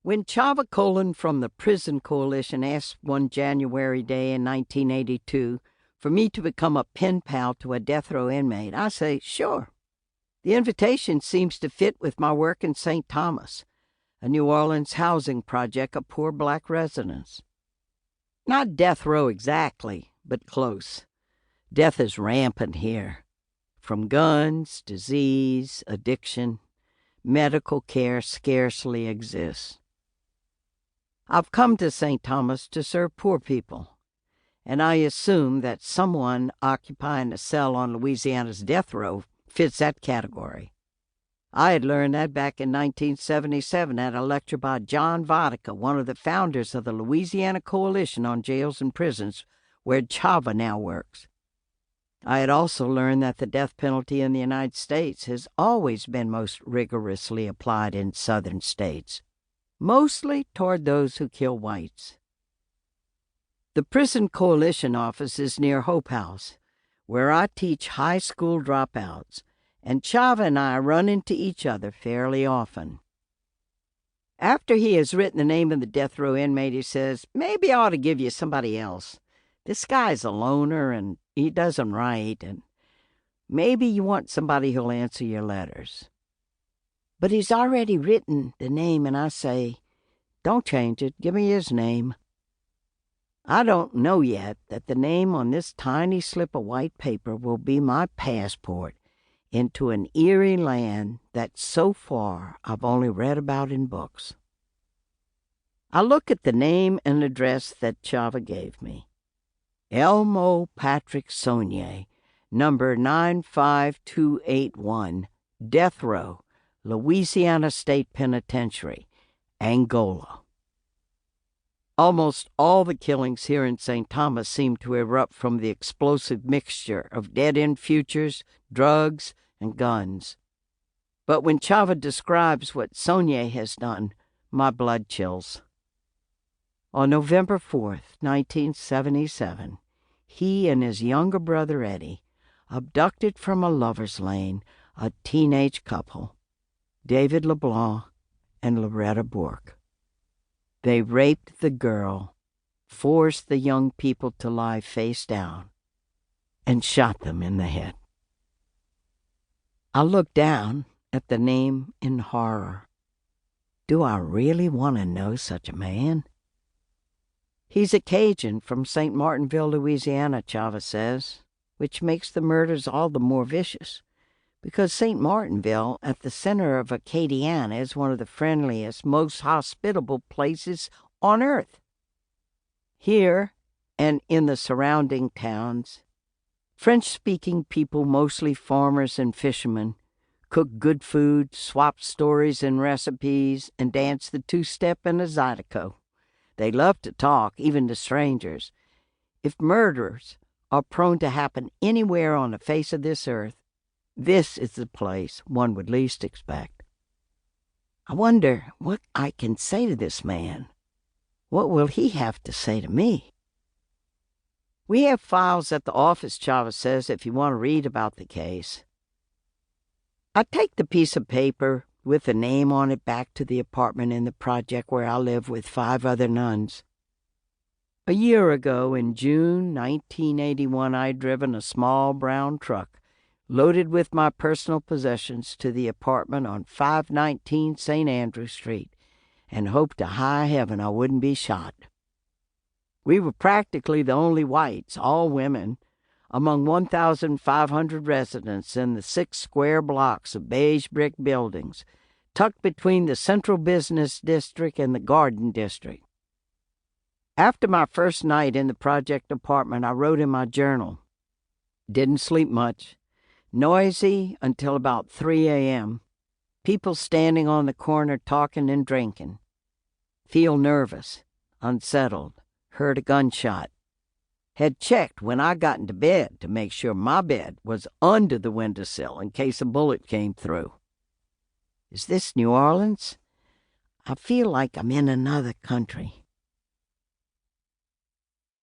When Chava Colon from the Prison Coalition asked one January day in 1982 for me to become a pen pal to a death row inmate, I say, sure. The invitation seems to fit with my work in St. Thomas, a New Orleans housing project of poor black residents. Not death row exactly, but close. Death is rampant here. From guns, disease, addiction, medical care scarcely exists. I've come to St. Thomas to serve poor people, and I assume that someone occupying a cell on Louisiana's death row fits that category. I had learned that back in 1977 at a lecture by John Vodka, one of the founders of the Louisiana Coalition on Jails and Prisons, where Chava now works. I had also learned that the death penalty in the United States has always been most rigorously applied in southern states, mostly toward those who kill whites. The Prison Coalition office is near Hope House, where I teach high school dropouts, and Chava and I run into each other fairly often. After he has written the name of the death row inmate, he says, maybe I ought to give you somebody else. This guy's a loner, and he doesn't write, and maybe you want somebody who'll answer your letters. But he's already written the name, and I say, don't change it. Give me his name. I don't know yet that the name on this tiny slip of white paper will be my passport into an eerie land that so far I've only read about in books. I look at the name and address that Chava gave me. Elmo Patrick Sonnier, number 95281, Death Row, Louisiana State Penitentiary, Angola. Almost all the killings here in St. Thomas seem to erupt from the explosive mixture of dead-end futures, drugs, and guns. But when Chava describes what Sonnier has done, my blood chills. On November 4th, 1977, he and his younger brother Eddie abducted from a lover's lane a teenage couple, David LeBlanc and Loretta Bourque. They raped the girl, forced the young people to lie face down, and shot them in the head. I look down at the name in horror. Do I really want to know such a man? He's a Cajun from St. Martinville, Louisiana, Chava says, which makes the murders all the more vicious, because St. Martinville, at the center of Acadiana, is one of the friendliest, most hospitable places on earth. Here, and in the surrounding towns, French-speaking people, mostly farmers and fishermen, cook good food, swap stories and recipes, and dance the two-step and the zydeco. They love to talk, even to strangers. If murders are prone to happen anywhere on the face of this earth, this is the place one would least expect. I wonder what I can say to this man. What will he have to say to me? We have files at the office, Chava says, if you want to read about the case. I take the piece of paper with the name on it back to the apartment in the project where I live with 5 other nuns. A year ago, in June 1981, I'd driven a small brown truck loaded with my personal possessions to the apartment on 519 St. Andrew Street and hoped to high heaven I wouldn't be shot. We were practically the only whites, all women, among 1,500 residents in the 6 square blocks of beige brick buildings, tucked between the Central Business District and the Garden District. After my first night in the project apartment, I wrote in my journal. Didn't sleep much. Noisy until about 3 a.m. People standing on the corner talking and drinking. Feel nervous, unsettled, heard a gunshot. Had checked when I got into bed to make sure my bed was under the windowsill in case a bullet came through. Is this New Orleans? I feel like I'm in another country.